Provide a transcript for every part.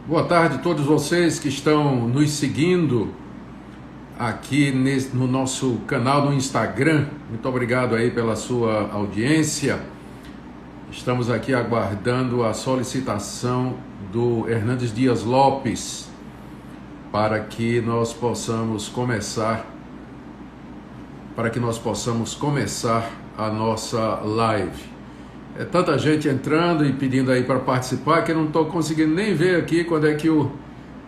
Boa tarde a todos vocês que estão nos seguindo aqui no nosso canal no Instagram. Muito obrigado aí pela sua audiência. Estamos aqui aguardando a solicitação do Hernandes Dias Lopes para que nós possamos começar a nossa live. É tanta gente entrando e pedindo aí para participar que eu não estou conseguindo nem ver aqui quando é que o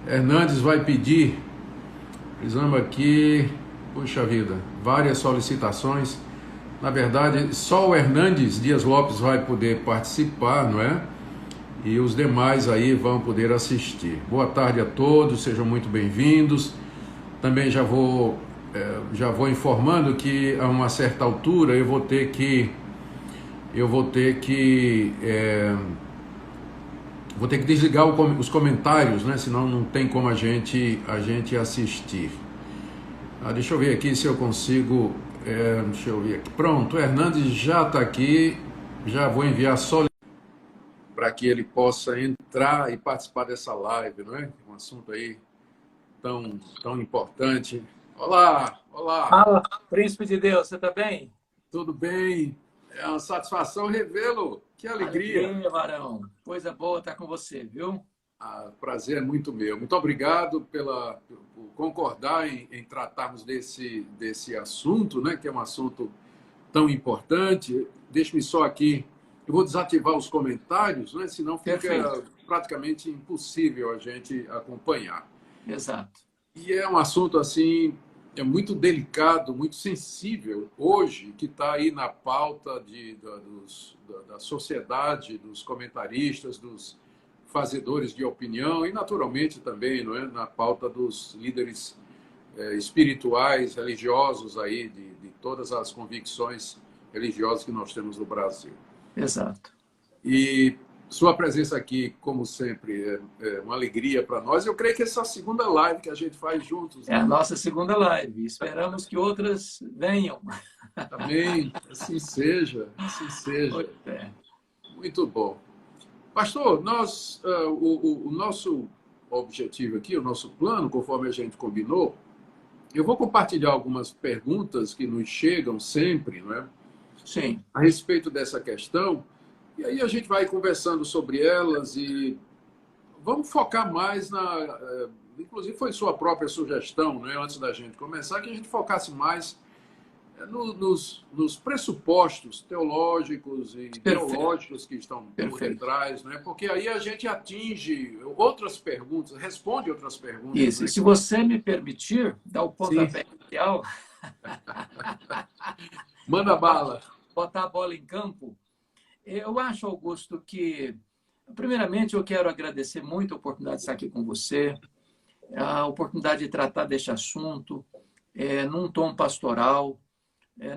Hernandes vai pedir. Precisamos aqui, puxa vida, várias solicitações. Na verdade, só o Hernandes Dias Lopes vai poder participar, não é? E os demais aí vão poder assistir. Boa tarde a todos, sejam muito bem-vindos. Também já vou informando que a uma certa altura eu vou ter que desligar os comentários, né? Senão não tem como a gente assistir. Deixa eu ver aqui se eu consigo. Deixa eu ver aqui. Pronto, o Hernandes já está aqui. Já vou enviar só para que ele possa entrar e participar dessa live, não é? Um assunto aí tão importante. Olá, olá. Fala, príncipe de Deus, você está bem? Tudo bem? É uma satisfação revê-lo. Que alegria. Alegria, varão. Coisa boa estar com você, viu? Prazer é muito meu. Muito obrigado por concordar em tratarmos desse assunto, né, que é um assunto tão importante. Deixe-me só aqui, eu vou desativar os comentários, né, senão fica Perfeito. praticamente impossível a gente acompanhar. Exato. E é um assunto assim, é muito delicado, muito sensível hoje, que está aí na pauta da sociedade, dos comentaristas, dos fazedores de opinião e, naturalmente, também, não é, na pauta dos líderes espirituais, religiosos aí, de todas as convicções religiosas que nós temos no Brasil. Exato. E sua presença aqui, como sempre, é uma alegria para nós. Eu creio que essa é a segunda live que a gente faz juntos, É a né? nossa segunda live. Esperamos que outras venham. Amém. Assim seja, assim seja. Pois é. Muito bom. Pastor, o nosso objetivo aqui, o nosso plano, conforme a gente combinou, eu vou compartilhar algumas perguntas que nos chegam sempre, não é? Sim. A respeito dessa questão, e aí a gente vai conversando sobre elas e vamos focar mais inclusive foi sua própria sugestão, né, antes da gente começar, que a gente focasse mais nos pressupostos teológicos e Perfeito. ideológicos que estão por Perfeito. detrás, né? Porque aí a gente atinge outras perguntas, responde outras perguntas, Isso. E né? se você me permitir, dar o Sim, pontapé inicial, manda botar, bala. botar a bola em campo, eu acho, Augusto, que, primeiramente, eu quero agradecer muito a oportunidade de estar aqui com você, a oportunidade de tratar deste assunto num tom pastoral.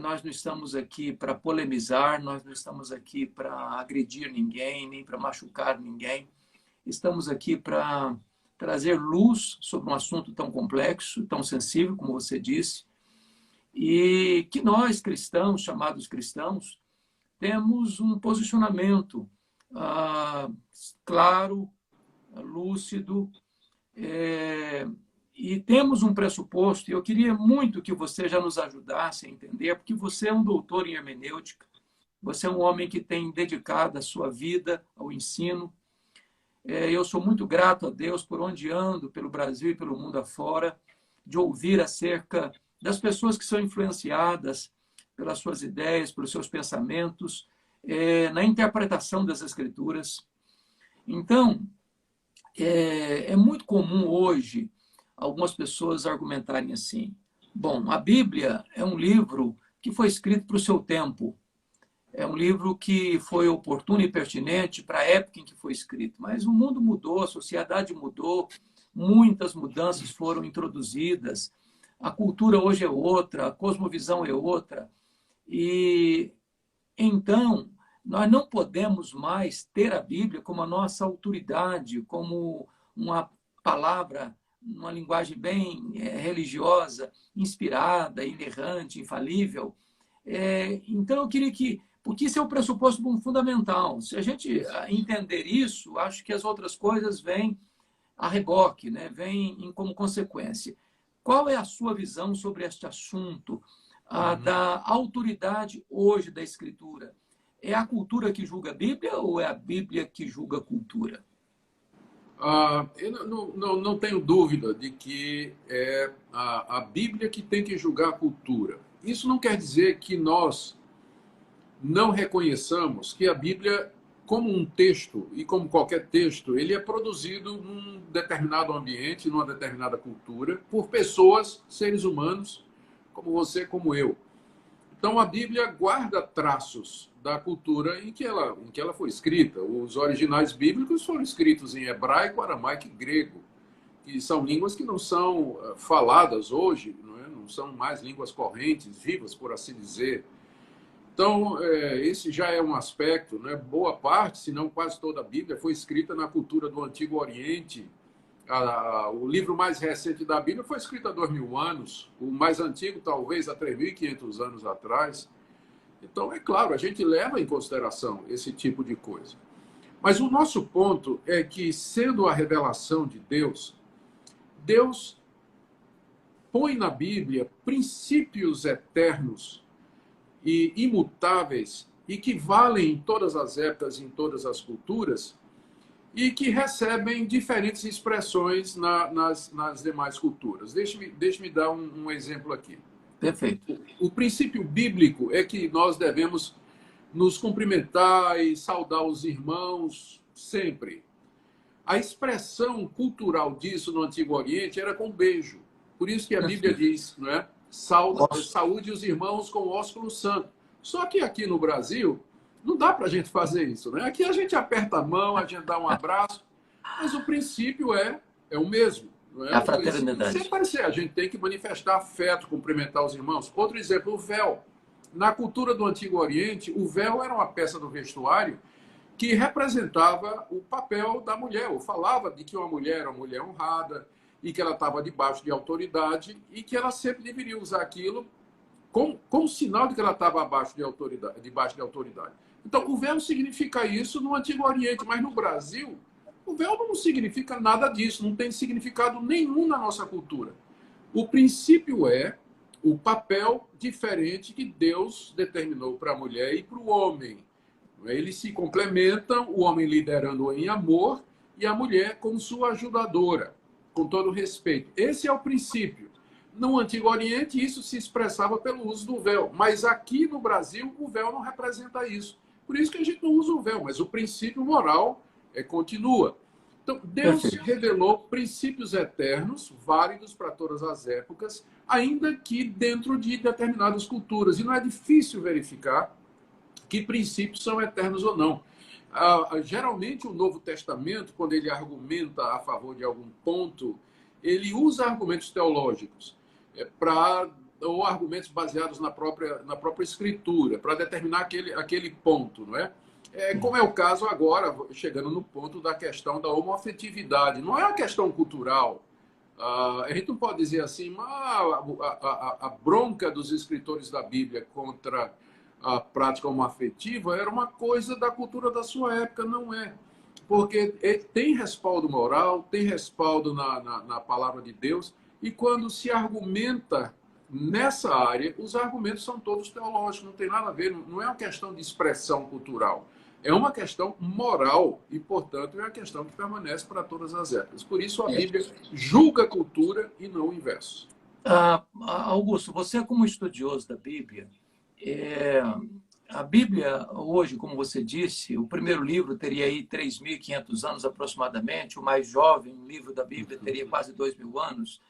Nós não estamos aqui para polemizar, nós não estamos aqui para agredir ninguém, nem para machucar ninguém. Estamos aqui para trazer luz sobre um assunto tão complexo, tão sensível, como você disse, e que nós, cristãos, chamados cristãos, temos um posicionamento claro, lúcido, e temos um pressuposto, e eu queria muito que você já nos ajudasse a entender, porque você é um doutor em hermenêutica, você é um homem que tem dedicado a sua vida ao ensino. Eu sou muito grato a Deus por onde ando, pelo Brasil e pelo mundo afora, de ouvir acerca das pessoas que são influenciadas pelas suas ideias, pelos seus pensamentos, na interpretação das Escrituras. Então, é muito comum hoje algumas pessoas argumentarem assim: bom, a Bíblia é um livro que foi escrito para o seu tempo, é um livro que foi oportuno e pertinente para a época em que foi escrito, mas o mundo mudou, a sociedade mudou, muitas mudanças foram introduzidas, a cultura hoje é outra, a cosmovisão é outra, e então nós não podemos mais ter a Bíblia como a nossa autoridade, como uma palavra, uma linguagem bem religiosa, inspirada, inerrante, infalível. Então, eu queria que... Porque isso é o pressuposto fundamental. Se a gente entender isso, acho que as outras coisas vêm a reboque, né? Vem como consequência. Qual é a sua visão sobre este assunto da autoridade hoje da Escritura? É a cultura que julga a Bíblia ou é a Bíblia que julga a cultura? Eu não tenho dúvida de que é a Bíblia que tem que julgar a cultura. Isso não quer dizer que nós não reconheçamos que a Bíblia, como um texto, e como qualquer texto, ele é produzido num determinado ambiente, numa determinada cultura, por pessoas, seres humanos, como você, como eu. Então, a Bíblia guarda traços da cultura em que ela foi escrita. Os originais bíblicos foram escritos em hebraico, aramaico e grego, que são línguas que não são faladas hoje, não são mais línguas correntes, vivas, por assim dizer. Então, esse já é um aspecto, né? Boa parte, se não quase toda a Bíblia, foi escrita na cultura do Antigo Oriente. O livro mais recente da Bíblia foi escrito há 2000 anos, o mais antigo, talvez, há 3.500 anos atrás. Então, é claro, a gente leva em consideração esse tipo de coisa. Mas o nosso ponto é que, sendo a revelação de Deus, Deus põe na Bíblia princípios eternos e imutáveis e que valem em todas as épocas, em todas as culturas, e que recebem diferentes expressões nas demais culturas. Deixe-me dar um exemplo aqui. Perfeito. O princípio bíblico é que nós devemos nos cumprimentar e saudar os irmãos sempre. A expressão cultural disso no Antigo Oriente era com beijo. Por isso que a Bíblia diz, não é? Saúde os irmãos com ósculo santo. Só que aqui no Brasil, não dá para a gente fazer isso, né? Aqui a gente aperta a mão, a gente dá um abraço, mas o princípio é o mesmo. Não é? A fraternidade. Sem parecer, a gente tem que manifestar afeto, cumprimentar os irmãos. Outro exemplo, o véu. Na cultura do Antigo Oriente, o véu era uma peça do vestuário que representava o papel da mulher, ou falava de que uma mulher era uma mulher honrada, e que ela estava debaixo de autoridade, e que ela sempre deveria usar aquilo como sinal de que ela estava debaixo de autoridade. Então, o véu significa isso no Antigo Oriente, mas no Brasil, o véu não significa nada disso, não tem significado nenhum na nossa cultura. O princípio é o papel diferente que Deus determinou para a mulher e para o homem. Eles se complementam, o homem liderando em amor e a mulher como sua ajudadora, com todo respeito. Esse é o princípio. No Antigo Oriente, isso se expressava pelo uso do véu, mas aqui no Brasil, o véu não representa isso. Por isso que a gente não usa o véu, mas o princípio moral continua. Então, Deus revelou princípios eternos, válidos para todas as épocas, ainda que dentro de determinadas culturas. E não é difícil verificar que princípios são eternos ou não. Geralmente, o Novo Testamento, quando ele argumenta a favor de algum ponto, ele usa argumentos teológicos ou argumentos baseados na própria Escritura, para determinar aquele ponto, não é? Como é o caso agora, chegando no ponto da questão da homoafetividade. Não é uma questão cultural. A gente não pode dizer assim, a bronca dos escritores da Bíblia contra a prática homoafetiva era uma coisa da cultura da sua época. Não é. Porque tem respaldo moral, tem respaldo na palavra de Deus, e quando se argumenta nessa área, os argumentos são todos teológicos, não tem nada a ver, não é uma questão de expressão cultural, é uma questão moral e, portanto, é uma questão que permanece para todas as épocas. Por isso a Bíblia julga a cultura e não o inverso. Augusto, você como estudioso da Bíblia, a Bíblia hoje, como você disse, o primeiro livro teria aí 3.500 anos aproximadamente, o mais jovem livro da Bíblia teria quase 2.000 anos.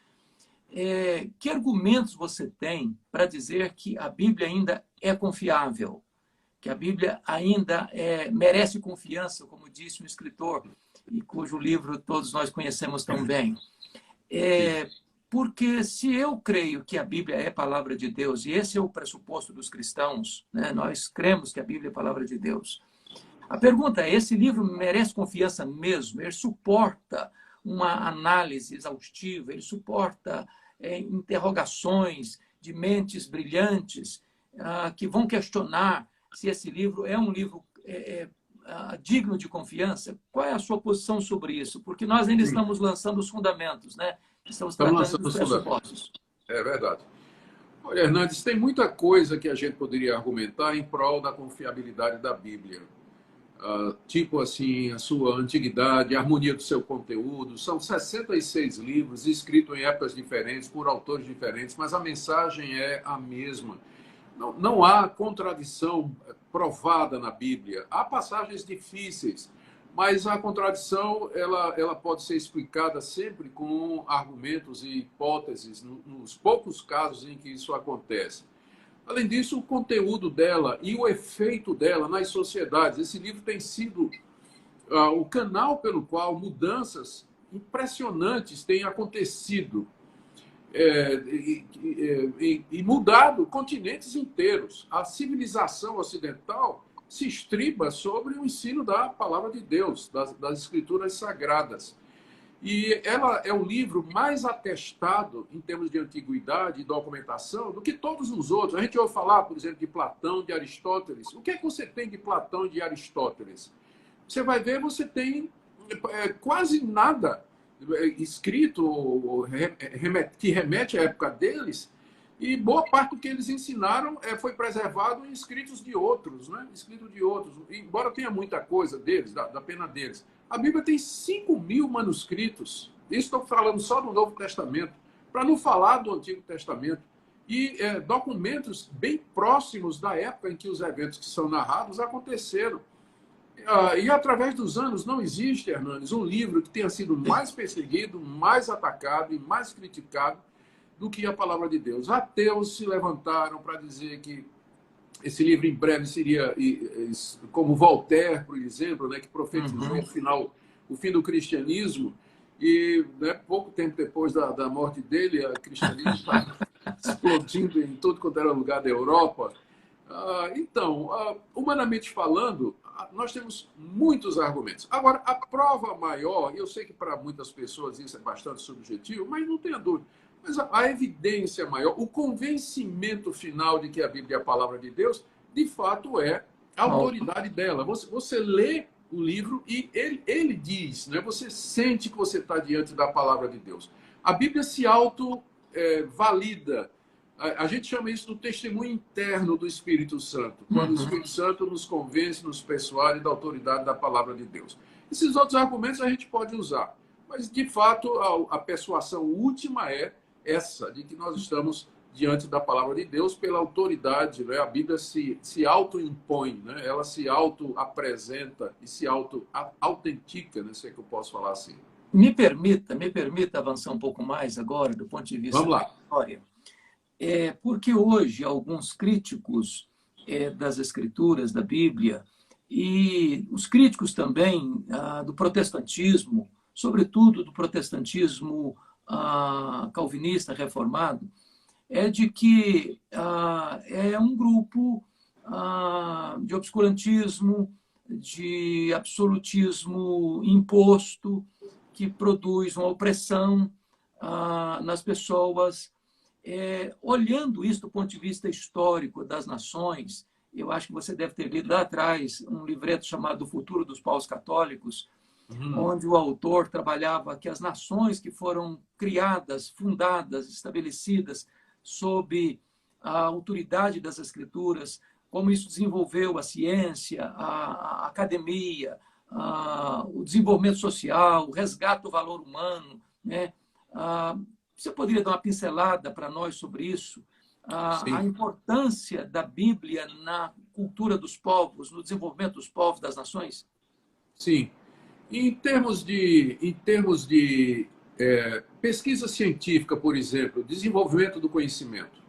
Que argumentos você tem para dizer que a Bíblia ainda é confiável? Que a Bíblia ainda merece confiança, como disse um escritor, e cujo livro todos nós conhecemos tão bem. Porque se eu creio que a Bíblia é palavra de Deus, e esse é o pressuposto dos cristãos, né? Nós cremos que a Bíblia é palavra de Deus. A pergunta é, esse livro merece confiança mesmo? Ele suporta uma análise exaustiva? Ele suporta interrogações de mentes brilhantes que vão questionar se esse livro é um livro digno de confiança? Qual é a sua posição sobre isso? Porque nós ainda Sim, estamos lançando os fundamentos, né? Estamos estamos tratando lançando dos os fundamentos. pressupostos. É verdade. Olha, Hernandes, tem muita coisa que a gente poderia argumentar em prol da confiabilidade da Bíblia. Tipo assim, a sua antiguidade, a harmonia do seu conteúdo. São 66 livros escritos em épocas diferentes, por autores diferentes, mas a mensagem é a mesma. Não há contradição provada na Bíblia. Há passagens difíceis, mas a contradição ela pode ser explicada sempre com argumentos e hipóteses, nos poucos casos em que isso acontece. Além disso, o conteúdo dela e o efeito dela nas sociedades. Esse livro tem sido o canal pelo qual mudanças impressionantes têm acontecido e mudado continentes inteiros. A civilização ocidental se estriba sobre o ensino da palavra de Deus, das escrituras sagradas. E ela é o livro mais atestado em termos de antiguidade e documentação do que todos os outros. A gente ouve falar, por exemplo, de Platão, de Aristóteles. O que é que você tem de Platão e de Aristóteles? Você vai ver, você tem quase nada escrito que remete à época deles, e boa parte do que eles ensinaram foi preservado em escritos de outros, né? Escritos de outros. Embora tenha muita coisa deles, da pena deles. A Bíblia tem 5.000 manuscritos. Isso estou falando só do Novo Testamento, para não falar do Antigo Testamento. E documentos bem próximos da época em que os eventos que são narrados aconteceram. E através dos anos não existe, Hernandes, um livro que tenha sido mais perseguido, mais atacado e mais criticado do que a palavra de Deus. Ateus se levantaram para dizer que esse livro em breve seria como Voltaire, por exemplo, né, que profetizou o fim do cristianismo, e né, pouco tempo depois da morte dele, o cristianismo está explodindo em todo quanto era lugar da Europa. Então, humanamente falando, nós temos muitos argumentos. Agora, a prova maior, eu sei que para muitas pessoas isso é bastante subjetivo, mas não tenha dúvida. Mas a evidência maior, o convencimento final de que a Bíblia é a palavra de Deus, de fato é a autoridade dela. Você lê o livro e ele diz, né? Você sente que você está diante da palavra de Deus. A Bíblia se auto-valida. A gente chama isso do testemunho interno do Espírito Santo, quando o Espírito Santo nos convence, nos persuade da autoridade da palavra de Deus. Esses outros argumentos a gente pode usar, mas, de fato, a persuasão última é essa, de que nós estamos diante da palavra de Deus pela autoridade, né? A Bíblia se auto-impõe, né? Ela se auto-apresenta e se autentica, né? Se é que eu posso falar assim. Me permita avançar um pouco mais agora, do ponto de vista da história. Porque hoje alguns críticos das escrituras, da Bíblia, e os críticos também do protestantismo, sobretudo do protestantismo calvinista reformado, é de que é um grupo de obscurantismo, de absolutismo imposto, que produz uma opressão nas pessoas. Olhando isso do ponto de vista histórico das nações, eu acho que você deve ter lido lá atrás um livreto chamado O Futuro dos Povos Católicos, onde o autor trabalhava que as nações que foram criadas, fundadas, estabelecidas sob a autoridade das Escrituras, como isso desenvolveu a ciência, a academia, o desenvolvimento social, o resgate do valor humano, né? Você poderia dar uma pincelada para nós sobre isso? A importância da Bíblia na cultura dos povos, no desenvolvimento dos povos, das nações? Sim. Em termos de pesquisa científica, por exemplo, desenvolvimento do conhecimento,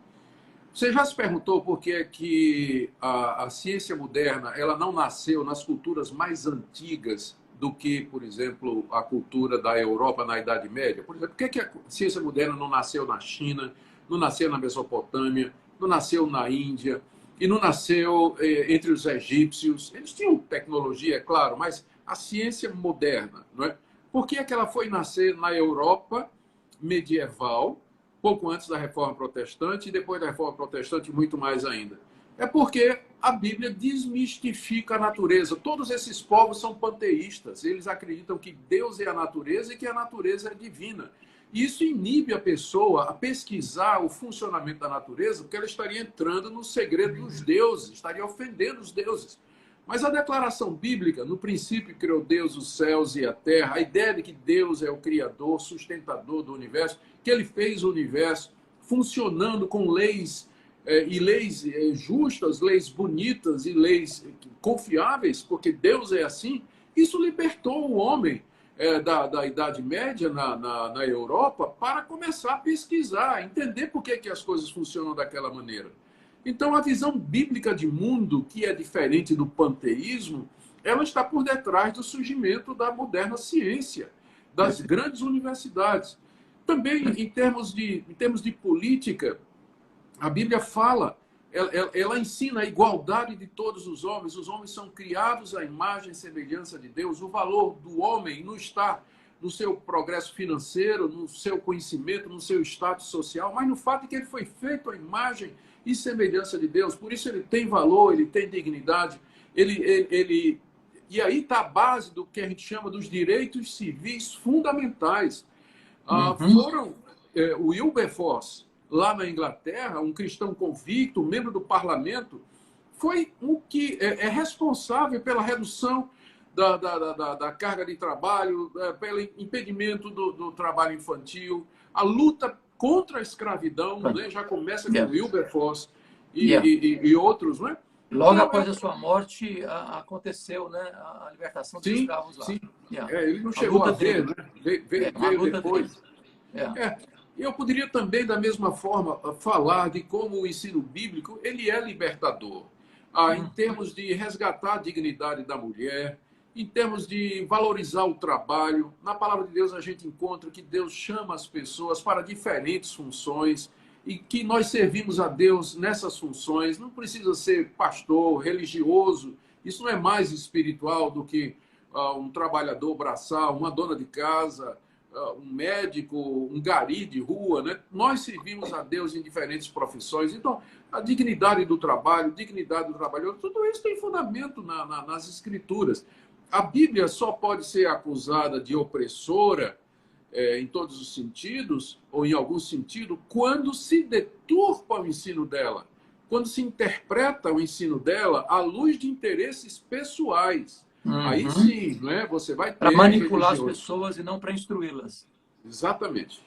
você já se perguntou por que é que a ciência moderna ela não nasceu nas culturas mais antigas do que, por exemplo, a cultura da Europa na Idade Média? Por exemplo, por que é que a ciência moderna não nasceu na China, não nasceu na Mesopotâmia, não nasceu na Índia e não nasceu entre os egípcios? Eles tinham tecnologia, é claro, mas a ciência moderna, não é? Por que é que ela foi nascer na Europa medieval, pouco antes da Reforma Protestante, e depois da Reforma Protestante muito mais ainda? É porque a Bíblia desmistifica a natureza. Todos esses povos são panteístas. Eles acreditam que Deus é a natureza e que a natureza é divina. E isso inibe a pessoa a pesquisar o funcionamento da natureza, porque ela estaria entrando no segredo dos deuses, estaria ofendendo os deuses. Mas a declaração bíblica, no princípio criou Deus os céus e a terra, a ideia de que Deus é o criador, sustentador do universo, que ele fez o universo funcionando com leis e leis justas, leis bonitas e leis confiáveis, porque Deus é assim, isso libertou o homem da Idade Média na Europa para começar a pesquisar, entender por que as coisas funcionam daquela maneira. Então, a visão bíblica de mundo, que é diferente do panteísmo, ela está por detrás do surgimento da moderna ciência, das grandes universidades. Também, em termos de política, a Bíblia fala, ela ensina a igualdade de todos os homens são criados à imagem e semelhança de Deus, o valor do homem não está no seu progresso financeiro, no seu conhecimento, no seu status social, mas no fato de que ele foi feito à imagem e semelhança de Deus, por isso ele tem valor, ele tem dignidade, e aí está a base do que a gente chama dos direitos civis fundamentais. Foram o Wilberforce, lá na Inglaterra, um cristão convicto, membro do parlamento, foi o que é responsável pela redução da carga de trabalho, pelo impedimento do trabalho infantil, a luta contra a escravidão, né? Já começa com Wilberforce e outros, né? Logo então, após a sua morte, aconteceu, né, a libertação dos escravos lá. Sim. Ele não chegou a ver, né? Veio depois. Eu poderia também, da mesma forma, falar de como o ensino bíblico ele é libertador, em termos de resgatar a dignidade da mulher, em termos de valorizar o trabalho. Na palavra de Deus a gente encontra que Deus chama as pessoas para diferentes funções e que nós servimos a Deus nessas funções. Não precisa ser pastor, religioso. Isso não é mais espiritual do que um trabalhador braçal, uma dona de casa, um médico, um gari de rua, né? Nós servimos a Deus em diferentes profissões. Então, a dignidade do trabalho, dignidade do trabalhador, tudo isso tem fundamento nas Escrituras. A Bíblia só pode ser acusada de opressora em todos os sentidos, ou em algum sentido, quando se deturpa o ensino dela, quando se interpreta o ensino dela à luz de interesses pessoais. Aí sim, né, você vai ter... Para manipular as pessoas e não para instruí-las. Exatamente.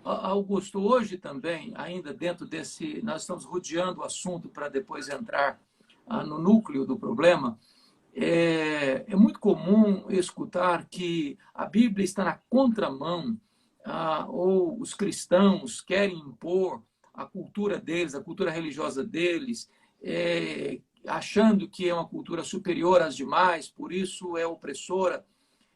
Augusto, hoje também, ainda dentro desse... Nós estamos rodeando o assunto para depois entrar no núcleo do problema. É muito comum escutar que a Bíblia está na contramão, ou os cristãos querem impor a cultura deles, a cultura religiosa deles, achando que é uma cultura superior às demais, por isso é opressora,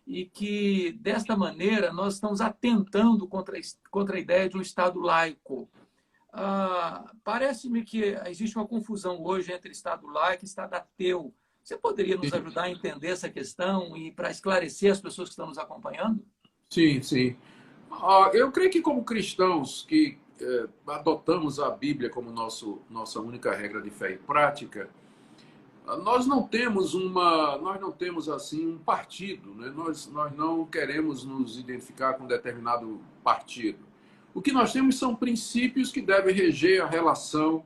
e que, desta maneira, nós estamos atentando contra a ideia de um Estado laico. Parece-me que existe uma confusão hoje entre Estado laico e Estado ateu. Você poderia nos ajudar a entender essa questão e para esclarecer as pessoas que estão nos acompanhando? Sim. Eu creio que, como cristãos que adotamos a Bíblia como nossa única regra de fé e prática, nós não temos assim um partido, né? Nós não queremos nos identificar com determinado partido. O que nós temos são princípios que devem reger a relação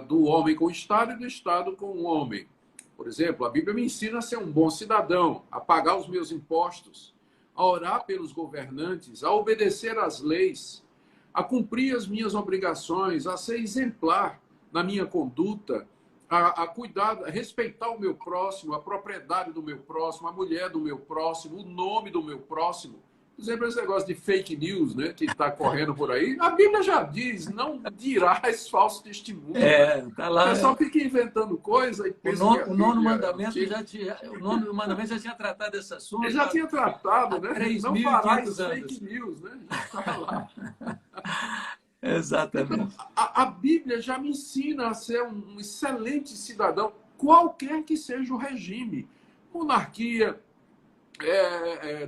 do homem com o Estado e do Estado com o homem. Por exemplo, a Bíblia me ensina a ser um bom cidadão, a pagar os meus impostos, a orar pelos governantes, a obedecer às leis, a cumprir as minhas obrigações, a ser exemplar na minha conduta, a cuidar, a respeitar o meu próximo, a propriedade do meu próximo, a mulher do meu próximo, o nome do meu próximo. Por exemplo, esse negócio de fake news, né, que está correndo por aí, a Bíblia já diz, não dirás falso testemunho. Tá lá. O pessoal fica inventando coisa e pensa o nono mandamento já tinha tratado desse assunto. Ele já tinha tratado, né? 3.500 não farás anos. fake news, né? Já lá. Exatamente. Então, a Bíblia já me ensina a ser um excelente cidadão, qualquer que seja o regime. Monarquia,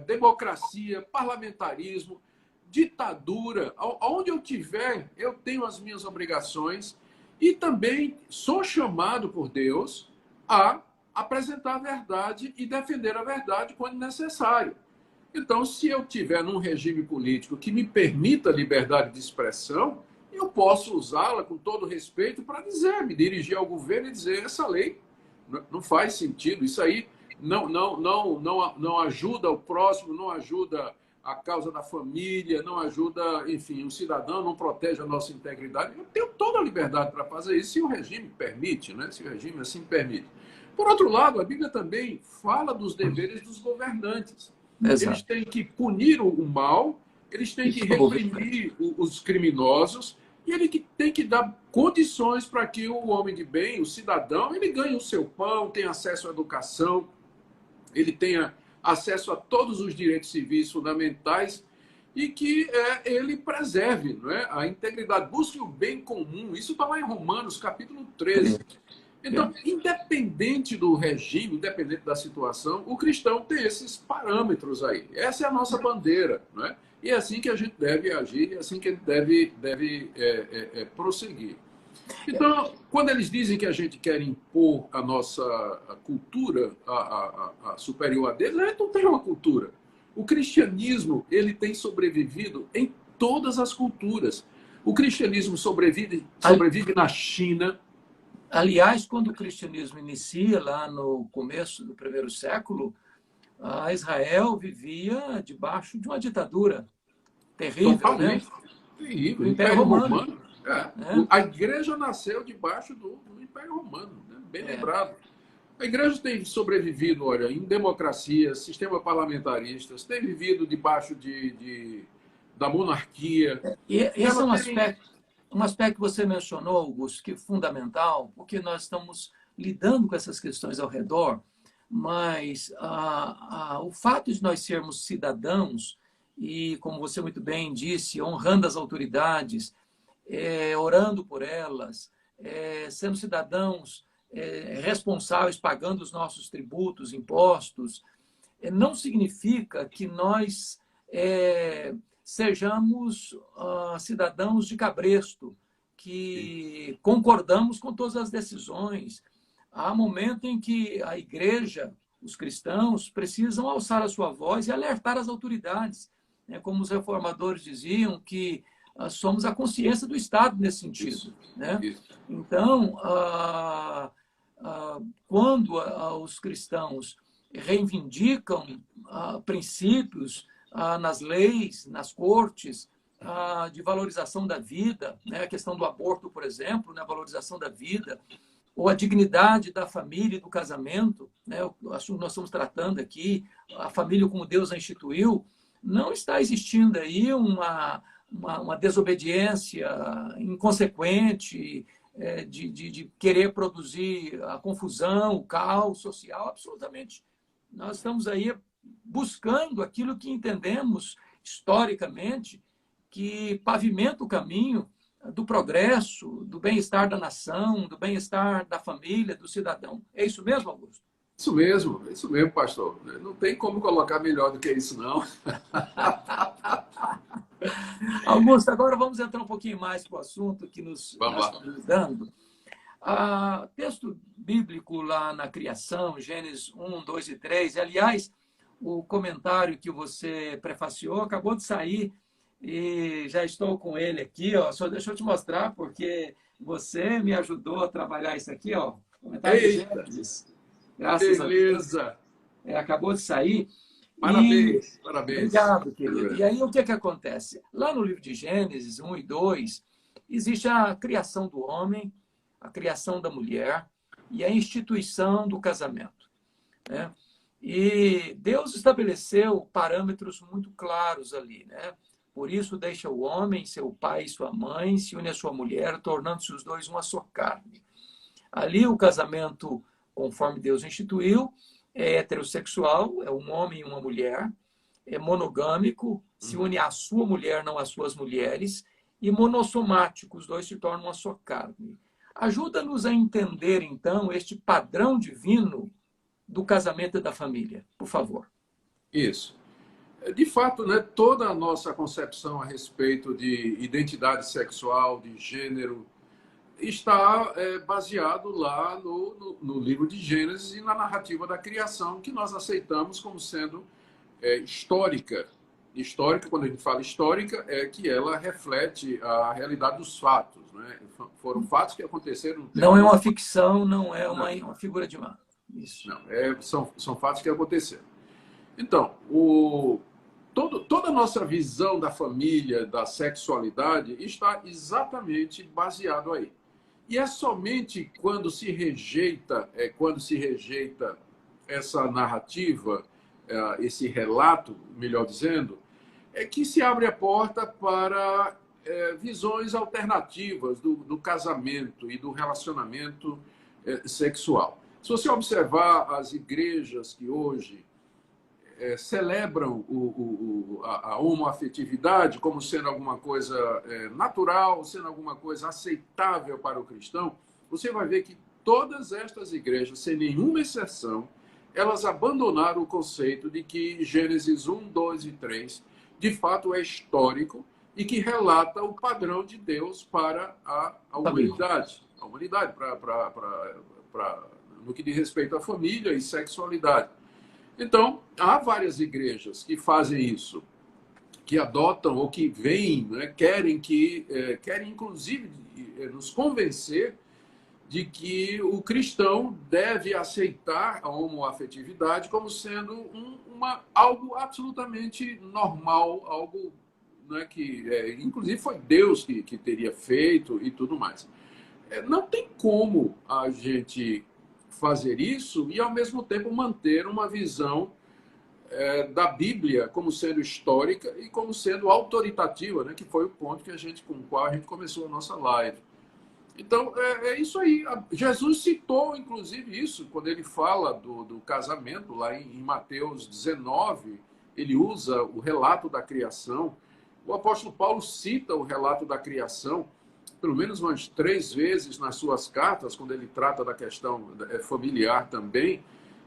democracia, parlamentarismo, ditadura. Onde eu tiver, eu tenho as minhas obrigações E também sou chamado por Deus a apresentar a verdade e defender a verdade quando necessário. Então, se eu tiver num regime político que me permita liberdade de expressão, eu posso usá-la com todo respeito para dizer, me dirigir ao governo e dizer: essa lei não faz sentido, isso aí não ajuda o próximo, não ajuda a causa da família, não ajuda, enfim, o cidadão, não protege a nossa integridade. Eu tenho toda a liberdade para fazer isso, se o regime permite, né? Se o regime assim permite. Por outro lado, a Bíblia também fala dos deveres dos governantes. Exato. Eles têm que punir o mal, eles têm que reprimir os criminosos, e ele tem que dar condições para que o homem de bem, o cidadão, ele ganhe o seu pão, tenha acesso à educação, ele tenha acesso a todos os direitos civis fundamentais e que ele preserve, não é, a integridade, busque o bem comum. Isso está lá em Romanos, capítulo 13. Então, independente do regime, independente da situação, o cristão tem esses parâmetros aí. Essa é a nossa bandeira, não é? E é assim que a gente deve agir, é assim que a gente deve prosseguir. Então, quando eles dizem que a gente quer impor a nossa cultura a superior a deles, a gente não tem uma cultura. O cristianismo, ele tem sobrevivido em todas as culturas. O cristianismo sobrevive na China. Aliás, quando o cristianismo inicia, lá no começo do primeiro século, Israel vivia debaixo de uma ditadura terrível, totalmente, né? terrível. O Império Romano. A igreja nasceu debaixo do Império Romano, né? Bem lembrado. A igreja tem sobrevivido, olha, em democracia, sistema parlamentaristas, tem vivido debaixo da monarquia. E esse é um aspecto que você mencionou, Augusto, que é fundamental, porque nós estamos lidando com essas questões ao redor, mas o fato de nós sermos cidadãos e, como você muito bem disse, honrando as autoridades, orando por elas, sendo cidadãos responsáveis, pagando os nossos tributos, impostos, não significa que nós sejamos cidadãos de cabresto, que concordamos com todas as decisões. Há momento em que a igreja, os cristãos, precisam alçar a sua voz e alertar as autoridades. Como os reformadores diziam, que somos a consciência do Estado nesse sentido. Isso, né? isso. Então, quando os cristãos reivindicam princípios nas leis, nas cortes, de valorização da vida, né? A questão do aborto, por exemplo, né? A valorização da vida, ou a dignidade da família e do casamento, né? O assunto que nós estamos tratando aqui, a família como Deus a instituiu, não está existindo aí uma desobediência inconsequente, de querer produzir a confusão, o caos social, absolutamente. Nós estamos aí buscando aquilo que entendemos historicamente que pavimenta o caminho do progresso, do bem-estar da nação, do bem-estar da família, do cidadão. É isso mesmo, Augusto? Isso mesmo, pastor. Não tem como colocar melhor do que isso, não. Augusto, agora vamos entrar um pouquinho mais para o assunto que nós estamos dando. Texto bíblico lá na criação, Gênesis 1, 2 e 3. Aliás, o comentário que você prefaciou acabou de sair e já estou com ele aqui. Só deixa eu te mostrar, porque você me ajudou a trabalhar isso aqui. Comentário de Gênesis. Graças a Deus. Acabou de sair. Parabéns. Obrigado, querido. E aí, o que acontece? Lá no livro de Gênesis 1 e 2, existe a criação do homem, a criação da mulher e a instituição do casamento. Né? E Deus estabeleceu parâmetros muito claros ali. Né? Por isso, deixa o homem, seu pai e sua mãe, se une à sua mulher, tornando-se os dois uma só carne. Ali, o casamento, conforme Deus instituiu, é heterossexual, é um homem e uma mulher, é monogâmico, se une à sua mulher, não às suas mulheres, e monossomático, os dois se tornam uma só carne. Ajuda-nos a entender, então, este padrão divino do casamento e da família, por favor. Isso. De fato, né, toda a nossa concepção a respeito de identidade sexual, de gênero, está baseado lá no livro de Gênesis e na narrativa da criação, que nós aceitamos como sendo histórica. Histórica, quando a gente fala histórica, é que ela reflete a realidade dos fatos. Né? Foram fatos que aconteceram no tempo. Não é uma ficção, não é uma figura de mar. Isso. Não, são fatos que aconteceram. Então, toda a nossa visão da família, da sexualidade, está exatamente baseado aí. E é somente quando se rejeita essa narrativa, esse relato, melhor dizendo, é que se abre a porta para visões alternativas do casamento e do relacionamento sexual. Se você observar as igrejas que hoje celebram a homoafetividade como sendo alguma coisa natural, sendo alguma coisa aceitável para o cristão, você vai ver que todas estas igrejas, sem nenhuma exceção, elas abandonaram o conceito de que Gênesis 1, 2 e 3, de fato, é histórico e que relata o padrão de Deus para a humanidade. A humanidade, no que diz respeito à família e sexualidade. Então, há várias igrejas que fazem isso, que adotam ou que vêm, né, querem inclusive nos convencer de que o cristão deve aceitar a homoafetividade como sendo algo absolutamente normal, algo, né, que inclusive foi Deus que teria feito e tudo mais. Não tem como a gente fazer isso e, ao mesmo tempo, manter uma visão da Bíblia como sendo histórica e como sendo autoritativa, né? Que foi o ponto com o qual a gente começou a nossa live. Então, é isso aí. Jesus citou, inclusive, isso, quando ele fala do casamento, lá em Mateus 19, ele usa o relato da criação. O apóstolo Paulo cita o relato da criação pelo menos umas 3 vezes nas suas cartas, quando ele trata da questão familiar também.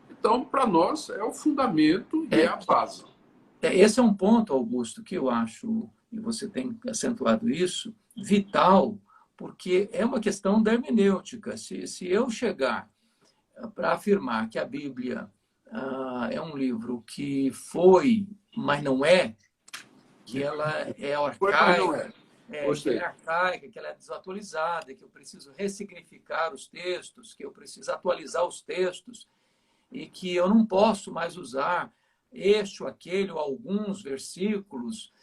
Então, para nós, é o fundamento e é a base. Esse é um ponto, Augusto, que eu acho, e você tem acentuado isso, vital, porque é uma questão da hermenêutica. Se eu chegar para afirmar que a Bíblia é um livro que foi, mas não é, que ela é arcaica, que ela é arcaica, que ela é desatualizada, que eu preciso ressignificar os textos, que eu preciso atualizar os textos, e que eu não posso mais usar este ou aquele ou alguns versículos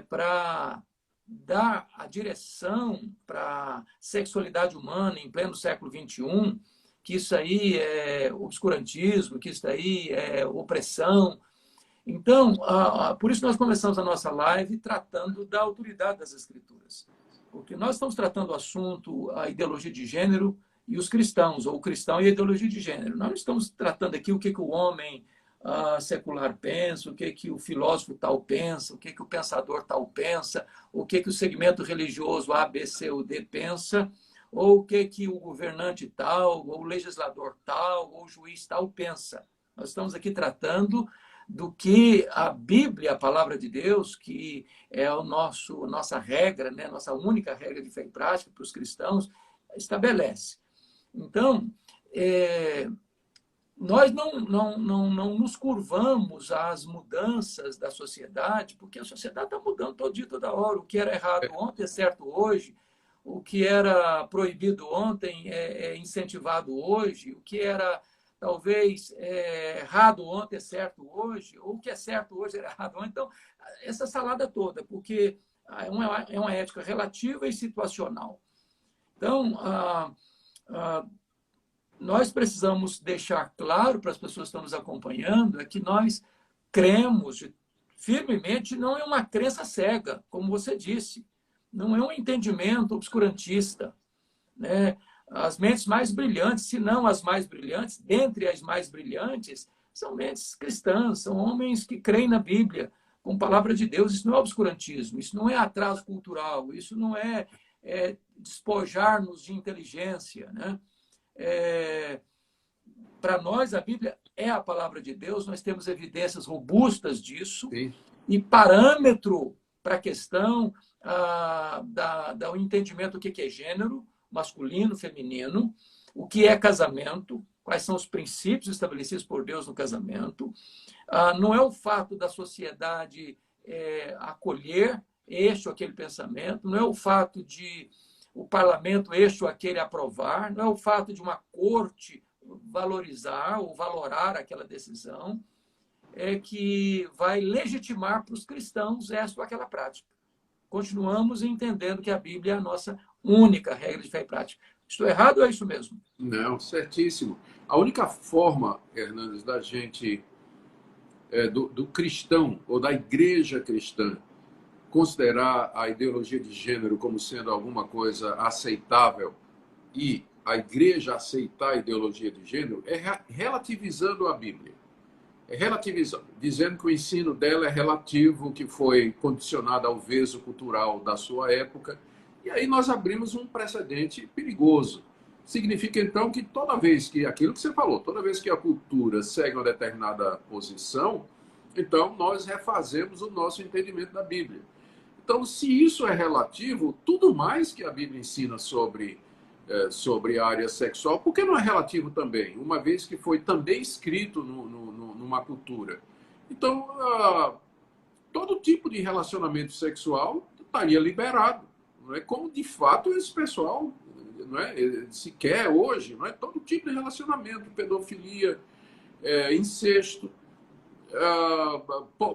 para dar a direção para a sexualidade humana em pleno século XXI, que isso aí é obscurantismo, que isso aí é opressão. Então, por isso nós começamos a nossa live tratando da autoridade das Escrituras. Porque nós estamos tratando o assunto, a ideologia de gênero e os cristãos, ou o cristão e a ideologia de gênero. Nós não estamos tratando aqui o que o homem secular pensa, o que o filósofo tal pensa, o que o pensador tal pensa, o que o segmento religioso A, B, C ou D pensa, ou o que o governante tal, ou o legislador tal, ou o juiz tal pensa. Nós estamos aqui tratando do que a Bíblia, a palavra de Deus, que é nossa regra, né, nossa única regra de fé e prática para os cristãos, estabelece. Então, nós não nos curvamos às mudanças da sociedade, porque a sociedade está mudando todo dia, toda hora. O que era errado ontem é certo hoje, o que era proibido ontem é incentivado hoje, o que era talvez errado ontem é certo hoje, ou o que é certo hoje é errado ontem. Então, essa salada toda, porque é uma ética relativa e situacional. Então, nós precisamos deixar claro para as pessoas que estão nos acompanhando que nós cremos firmemente, não é uma crença cega, como você disse, não é um entendimento obscurantista, né? As mentes mais brilhantes, se não as mais brilhantes, dentre as mais brilhantes, são mentes cristãs, são homens que creem na Bíblia, com a palavra de Deus. Isso não é obscurantismo, isso não é atraso cultural, isso não é despojar-nos de inteligência, né? Para nós, a Bíblia é a palavra de Deus, nós temos evidências robustas disso. Sim. E parâmetro para a questão do entendimento do que é gênero, masculino, feminino, o que é casamento, quais são os princípios estabelecidos por Deus no casamento. Não é o fato da sociedade acolher este ou aquele pensamento, não é o fato de o parlamento este ou aquele aprovar, não é o fato de uma corte valorizar ou valorar aquela decisão, que vai legitimar para os cristãos esta ou aquela prática. Continuamos entendendo que a Bíblia é a nossa única regra de fé e prática. Estou errado ou é isso mesmo? Não, certíssimo. A única forma, Hernandes, da gente, do cristão ou da igreja cristã, considerar a ideologia de gênero como sendo alguma coisa aceitável e a igreja aceitar a ideologia de gênero é relativizando a Bíblia. É relativizando, dizendo que o ensino dela é relativo, que foi condicionado ao veso cultural da sua época. E aí nós abrimos um precedente perigoso. Significa, então, que toda vez que, aquilo que você falou, toda vez que a cultura segue uma determinada posição, então nós refazemos o nosso entendimento da Bíblia. Então, se isso é relativo, tudo mais que a Bíblia ensina sobre a área sexual, por que não é relativo também? Uma vez que foi também escrito numa cultura. Então, todo tipo de relacionamento sexual estaria liberado. Não é? Como, de fato, esse pessoal não é? Se quer hoje, não é? Todo tipo de relacionamento, pedofilia, incesto,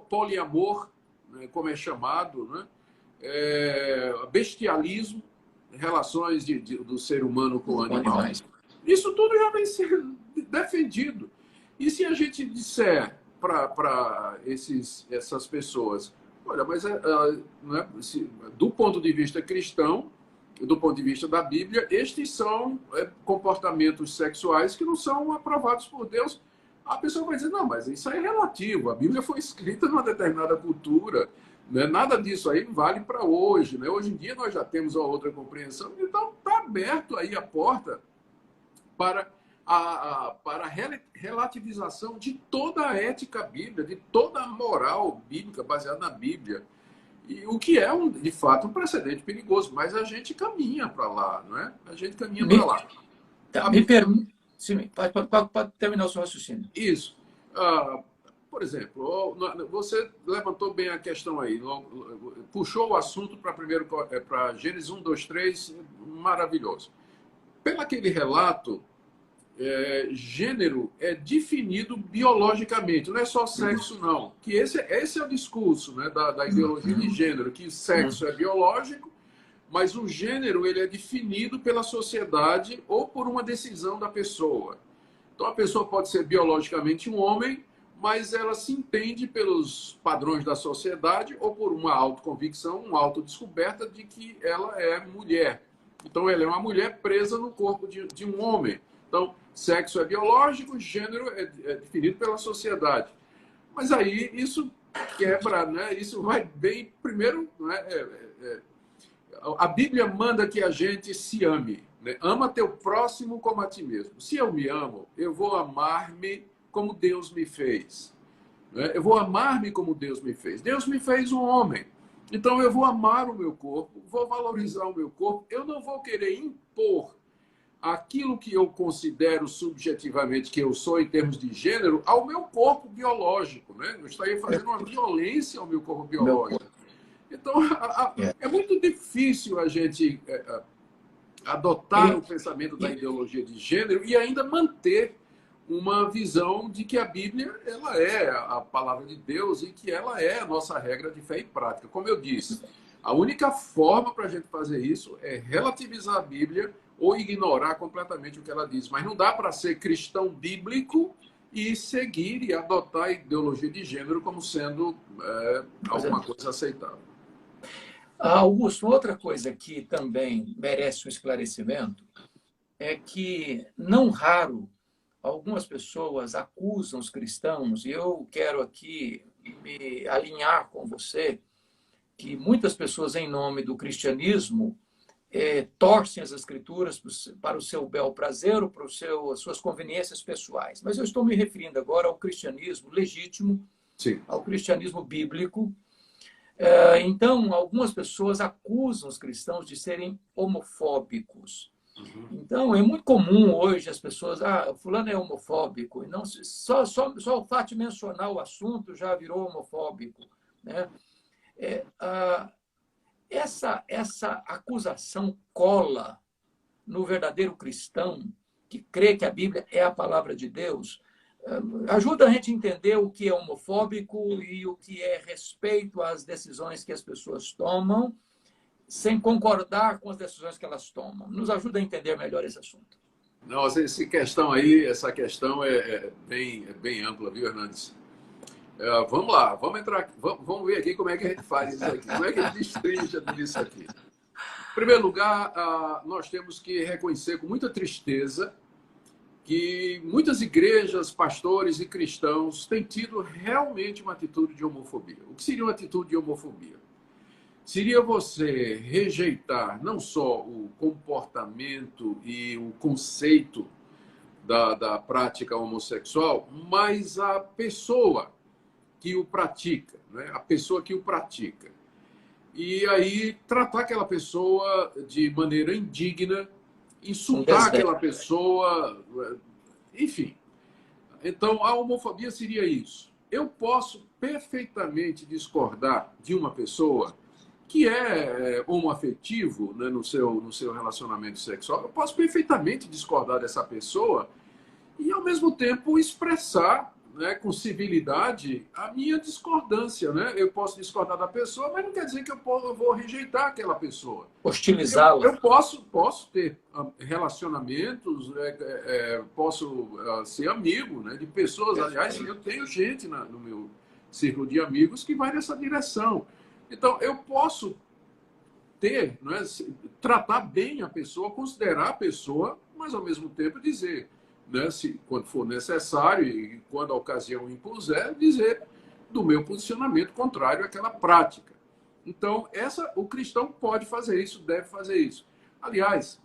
poliamor, né? Como é chamado, não é? Bestialismo, relações do ser humano com animais. Isso tudo já vem sendo defendido. E se a gente disser para essas pessoas, olha, mas né, do ponto de vista cristão, do ponto de vista da Bíblia, estes são comportamentos sexuais que não são aprovados por Deus, a pessoa vai dizer, não, mas isso aí é relativo, a Bíblia foi escrita numa determinada cultura, né? Nada disso aí vale para hoje. Né? Hoje em dia nós já temos uma outra compreensão, então está aberto aí a porta para para a relativização de toda a ética bíblica, de toda a moral bíblica baseada na Bíblia. E o que é, de fato, um precedente perigoso, mas a gente caminha para lá, não é? A gente caminha para lá. Me permite. Sim, pode terminar o seu raciocínio. Isso. Por exemplo, você levantou bem a questão aí, puxou o assunto para Gênesis 1, 2, 3, maravilhoso. Pelo aquele relato, gênero é definido biologicamente, não é só sexo, não. Que esse é o discurso, né, da ideologia de gênero, que sexo é biológico, mas o gênero ele é definido pela sociedade ou por uma decisão da pessoa. Então a pessoa pode ser biologicamente um homem, mas ela se entende pelos padrões da sociedade ou por uma autoconvicção, uma autodescoberta de que ela é mulher. Então ela é uma mulher presa no corpo de um homem. Então, sexo é biológico, gênero é definido pela sociedade. Mas aí isso quebra, né? Isso vai bem. Primeiro, né? A Bíblia manda que a gente se ame. Né? Ama teu próximo como a ti mesmo. Se eu me amo, eu vou amar-me como Deus me fez. Né? Eu vou amar-me como Deus me fez. Deus me fez um homem. Então eu vou amar o meu corpo, vou valorizar o meu corpo. Eu não vou querer impor aquilo que eu considero subjetivamente que eu sou em termos de gênero ao meu corpo biológico. Né? Eu estaria fazendo uma violência ao meu corpo biológico. Então, é muito difícil a gente adotar o pensamento da ideologia de gênero e ainda manter uma visão de que a Bíblia ela é a palavra de Deus e que ela é a nossa regra de fé e prática. Como eu disse, a única forma para a gente fazer isso é relativizar a Bíblia ou ignorar completamente o que ela diz. Mas não dá para ser cristão bíblico e seguir e adotar a ideologia de gênero como sendo alguma coisa aceitável. Augusto, outra coisa que também merece um esclarecimento é que, não raro, algumas pessoas acusam os cristãos, e eu quero aqui me alinhar com você, que muitas pessoas, em nome do cristianismo, torcem as escrituras para o seu bel prazer ou para as suas conveniências pessoais. Mas eu estou me referindo agora ao cristianismo legítimo, Sim. Ao cristianismo bíblico. Então, algumas pessoas acusam os cristãos de serem homofóbicos. Então, é muito comum hoje as pessoas, fulano é homofóbico, e não só o fato de mencionar o assunto já virou homofóbico, né? É, essa acusação cola no verdadeiro cristão que crê que a Bíblia é a palavra de Deus. Ajuda a gente a entender o que é homofóbico e o que é respeito às decisões que as pessoas tomam, sem concordar com as decisões que elas tomam. Nos ajuda a entender melhor esse assunto. Nossa, essa questão é bem ampla, viu, Hernandes? Vamos lá, vamos entrar, vamos ver aqui como é que a gente faz isso aqui, como é que a gente destrincha tudo isso aqui. Em primeiro lugar, nós temos que reconhecer com muita tristeza que muitas igrejas, pastores e cristãos têm tido realmente uma atitude de homofobia. O que seria uma atitude de homofobia? Seria você rejeitar não só o comportamento e o conceito da prática homossexual, mas a pessoa que o pratica, né? A pessoa que o pratica. E aí tratar aquela pessoa de maneira indigna, insultar aquela pessoa, enfim. Então, a homofobia seria isso. Eu posso perfeitamente discordar de uma pessoa que é homoafetivo, né, no seu relacionamento sexual. Eu posso perfeitamente discordar dessa pessoa e, ao mesmo tempo, expressar, né, com civilidade a minha discordância. Né? Eu posso discordar da pessoa, mas não quer dizer que eu vou rejeitar aquela pessoa. Hostilizá-la. Eu posso ter relacionamentos, posso ser amigo, né, de pessoas. Aliás, eu tenho gente no meu círculo de amigos que vai nessa direção. Então, eu posso ter, né, tratar bem a pessoa, considerar a pessoa, mas, ao mesmo tempo, dizer, né, quando for necessário e quando a ocasião impuser, dizer do meu posicionamento contrário àquela prática. Então, o cristão pode fazer isso, deve fazer isso. Aliás,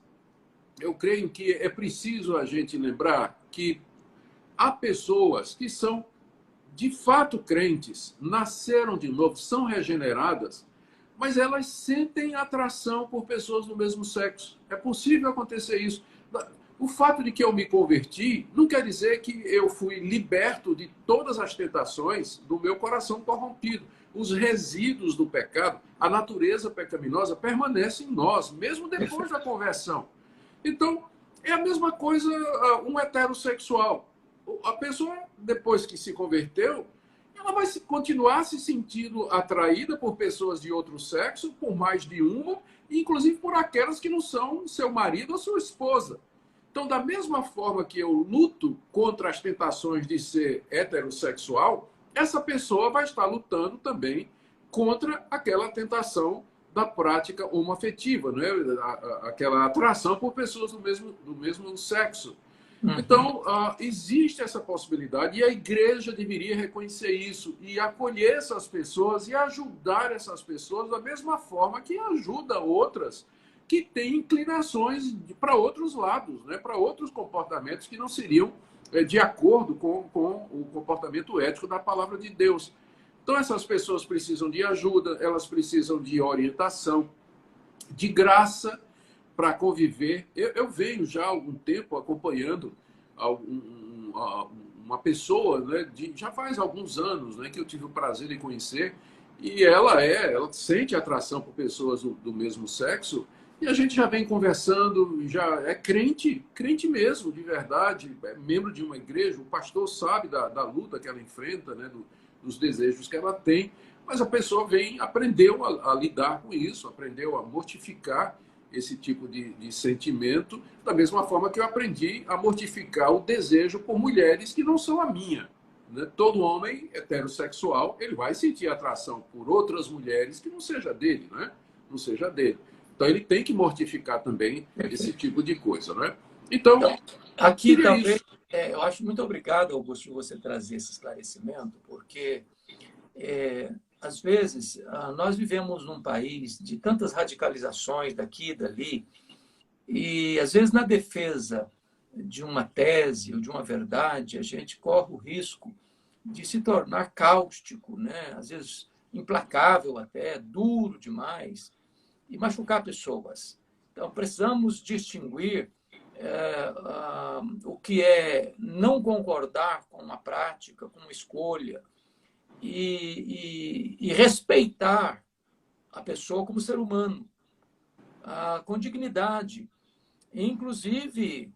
eu creio que é preciso a gente lembrar que há pessoas que são de fato crentes, nasceram de novo, são regeneradas, mas elas sentem atração por pessoas do mesmo sexo. É possível acontecer isso. O fato de que eu me converti não quer dizer que eu fui liberto de todas as tentações do meu coração corrompido. Os resíduos do pecado, a natureza pecaminosa permanece em nós, mesmo depois da conversão. Então, é a mesma coisa um heterossexual. A pessoa, depois que se converteu, ela vai continuar se sentindo atraída por pessoas de outro sexo, por mais de uma, inclusive por aquelas que não são seu marido ou sua esposa. Então, da mesma forma que eu luto contra as tentações de ser heterossexual, essa pessoa vai estar lutando também contra aquela tentação da prática homoafetiva, né? Aquela atração por pessoas do mesmo sexo. Então, existe essa possibilidade e a igreja deveria reconhecer isso e acolher essas pessoas e ajudar essas pessoas da mesma forma que ajuda outras que têm inclinações para outros lados, né? Para outros comportamentos que não seriam de acordo com o comportamento ético da palavra de Deus. Então, essas pessoas precisam de ajuda, elas precisam de orientação, de graça para conviver. Eu venho já há algum tempo acompanhando uma pessoa, né, já faz alguns anos, né, que eu tive o prazer de conhecer, e ela sente atração por pessoas do mesmo sexo, e a gente já vem conversando, já é crente mesmo, de verdade, é membro de uma igreja, o pastor sabe da luta que ela enfrenta, né, dos desejos que ela tem, mas a pessoa aprendeu a lidar com isso, aprendeu a mortificar esse tipo de sentimento, da mesma forma que eu aprendi a mortificar o desejo por mulheres que não são a minha. Né? Todo homem heterossexual, ele vai sentir atração por outras mulheres que não seja dele, né? Não seja dele. Então ele tem que mortificar também esse tipo de coisa, né? Então aqui também, eu acho muito obrigado, Augusto, de você trazer esse esclarecimento, porque às vezes, nós vivemos num país de tantas radicalizações daqui e dali, e às vezes na defesa de uma tese ou de uma verdade, a gente corre o risco de se tornar cáustico, né? Às vezes implacável até, duro demais, e machucar pessoas. Então, precisamos distinguir o que é não concordar com uma prática, com uma escolha, e respeitar a pessoa como ser humano, com dignidade. Inclusive,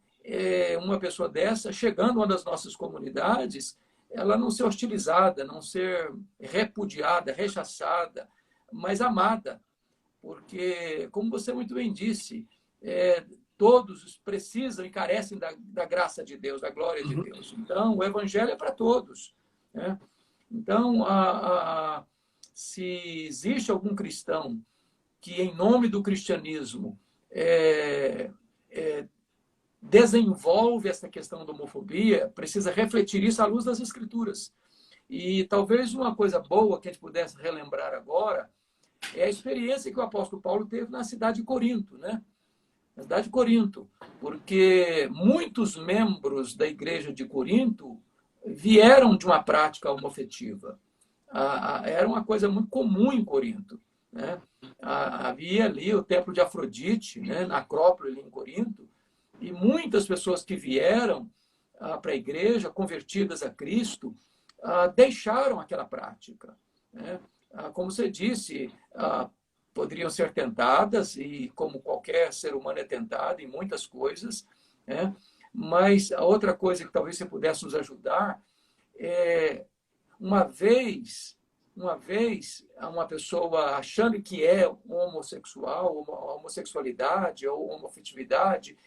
uma pessoa dessa, chegando a uma das nossas comunidades, ela não ser hostilizada, não ser repudiada, rechaçada, mas amada. Porque, como você muito bem disse, todos precisam e carecem da graça de Deus, da glória de Deus. Então, o evangelho é para todos, né? Então, se existe algum cristão que, em nome do cristianismo, desenvolve essa questão da homofobia, precisa refletir isso à luz das Escrituras. E talvez uma coisa boa que a gente pudesse relembrar agora é a experiência que o apóstolo Paulo teve na cidade de Corinto, né? Na cidade de Corinto, porque muitos membros da igreja de Corinto vieram de uma prática homoafetiva. Era uma coisa muito comum em Corinto, né? Havia ali o templo de Afrodite, né, na Acrópole, ali em Corinto, e muitas pessoas que vieram para a igreja, convertidas a Cristo, deixaram aquela prática, né? Como você disse, poderiam ser tentadas, e como qualquer ser humano é tentado em muitas coisas, né? Mas a outra coisa que talvez você pudesse nos ajudar é, uma vez uma pessoa achando que é homossexual, a homossexualidade ou homoafetividade,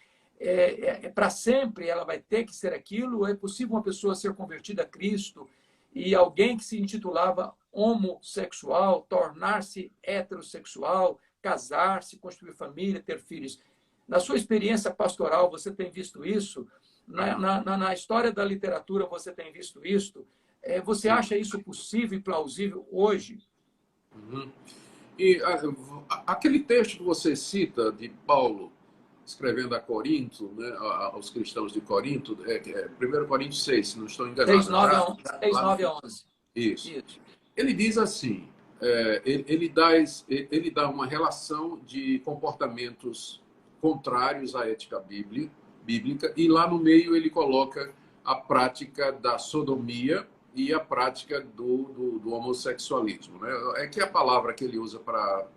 para sempre ela vai ter que ser aquilo. É possível uma pessoa ser convertida a Cristo e alguém que se intitulava homossexual tornar-se heterossexual, casar-se, construir família, ter filhos. Na sua experiência pastoral, você tem visto isso? Na história da literatura, você tem visto isso? Você acha isso possível e plausível hoje? E aquele texto que você cita de Paulo escrevendo a Corinto, né, aos cristãos de Corinto, 1 Coríntios 6, se não estou enganado. 6:9 a 11. Isso. Ele diz assim, ele dá uma relação de comportamentos contrários à ética bíblica, e lá no meio ele coloca a prática da sodomia e a prática do homossexualismo, né? É que a palavra que ele usa para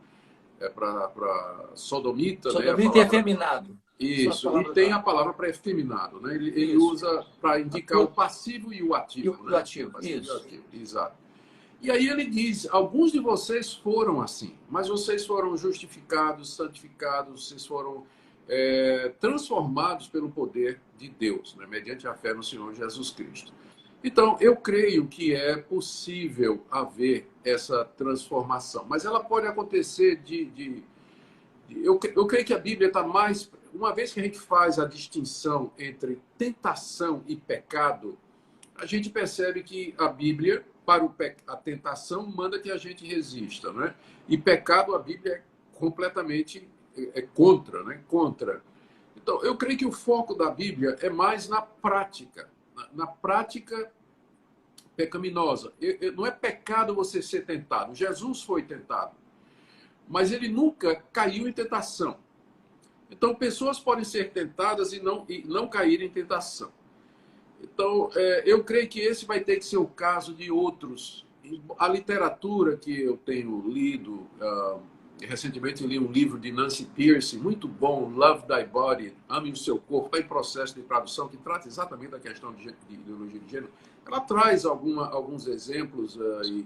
sodomita, Sodomita, né? É efeminado. Isso, e tem a palavra para efeminado, né? Ele usa para indicar o passivo e o ativo. O ativo, né? Isso. Ativo, exato. E aí ele diz, alguns de vocês foram assim, mas vocês foram justificados, santificados, vocês foram transformados pelo poder de Deus, né? Mediante a fé no Senhor Jesus Cristo. Então, eu creio que é possível haver essa transformação, mas ela pode acontecer eu creio que a Bíblia está mais... Uma vez que a gente faz a distinção entre tentação e pecado, a gente percebe que a Bíblia, para a tentação, manda que a gente resista, né? E pecado, a Bíblia é completamente contra, né? Contra. Então, eu creio que o foco da Bíblia é mais na prática pecaminosa. Não é pecado você ser tentado. Jesus foi tentado, mas ele nunca caiu em tentação. Então, pessoas podem ser tentadas e não cair em tentação. Então, eu creio que esse vai ter que ser o caso de outros. A literatura que eu tenho lido, recentemente eu li um livro de Nancy Pearcey, muito bom, Love Thy Body, Ame o Seu Corpo, está em processo de tradução, que trata exatamente da questão de ideologia de gênero. Ela traz alguns exemplos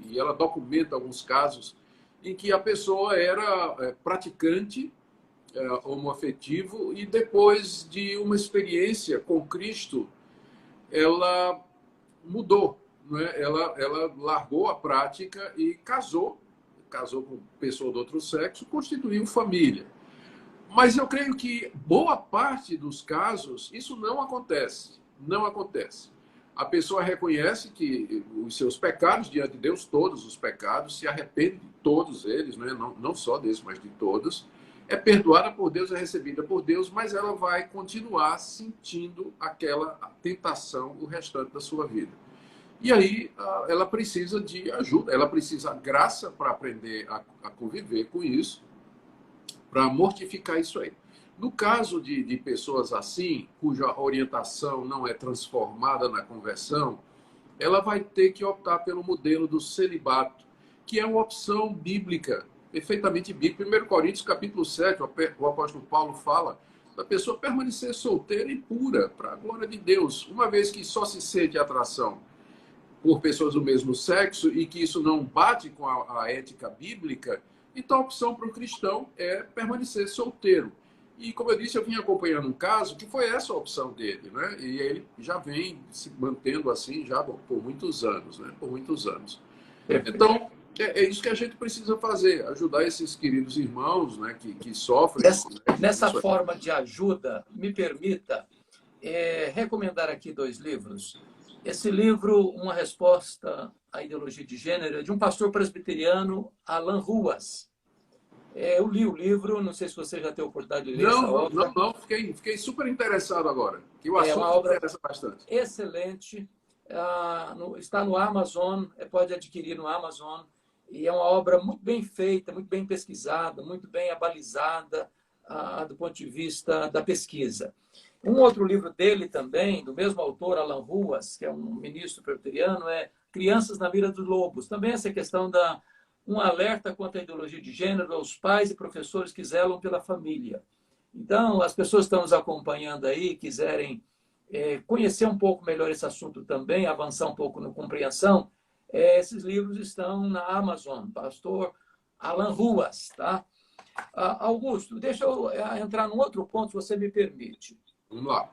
e ela documenta alguns casos em que a pessoa era praticante homoafetivo e depois de uma experiência com Cristo, ela mudou, né? Ela largou a prática e casou com pessoa do outro sexo, constituiu família. Mas eu creio que boa parte dos casos isso não acontece. Não acontece. A pessoa reconhece que os seus pecados diante de Deus, todos os pecados, se arrepende de todos eles, né? Não só desses, mas de todos. É perdoada por Deus, é recebida por Deus, mas ela vai continuar sentindo aquela tentação o restante da sua vida. E aí ela precisa de ajuda, ela precisa de graça para aprender a conviver com isso, para mortificar isso aí. No caso de pessoas assim, cuja orientação não é transformada na conversão, ela vai ter que optar pelo modelo do celibato, que é uma opção bíblica, perfeitamente bíblica. 1 Coríntios, capítulo 7, o apóstolo Paulo fala da pessoa permanecer solteira e pura, para a glória de Deus, uma vez que só se sente atração por pessoas do mesmo sexo e que isso não bate com a ética bíblica, então a opção para o cristão é permanecer solteiro. E, como eu disse, eu vim acompanhando um caso que foi essa a opção dele, né? E ele já vem se mantendo assim já por muitos anos, né? Por muitos anos. Então, é isso que a gente precisa fazer, ajudar esses queridos irmãos, né, que sofrem. Nessa forma de ajuda, me permita recomendar aqui 2 livros. Esse livro, Uma Resposta à Ideologia de Gênero, é de um pastor presbiteriano, Alan Ruas. Eu li o livro, não sei se você já teve a oportunidade de ler essa obra. Não, fiquei super interessado agora. Que o assunto uma obra interessa bastante. Excelente, está no Amazon, pode adquirir no Amazon, e é uma obra muito bem feita, muito bem pesquisada, muito bem abalizada do ponto de vista da pesquisa. Um outro livro dele também, do mesmo autor, Alan Ruas, que é um ministro presbiteriano, é Crianças na Mira dos Lobos. Também essa questão um alerta contra a ideologia de gênero aos pais e professores que zelam pela família. Então, as pessoas que estão nos acompanhando aí, quiserem conhecer um pouco melhor esse assunto também, avançar um pouco na compreensão, esses livros estão na Amazon, pastor Alan Ruas, tá? Augusto, deixa eu entrar num outro ponto, se você me permite. Vamos lá.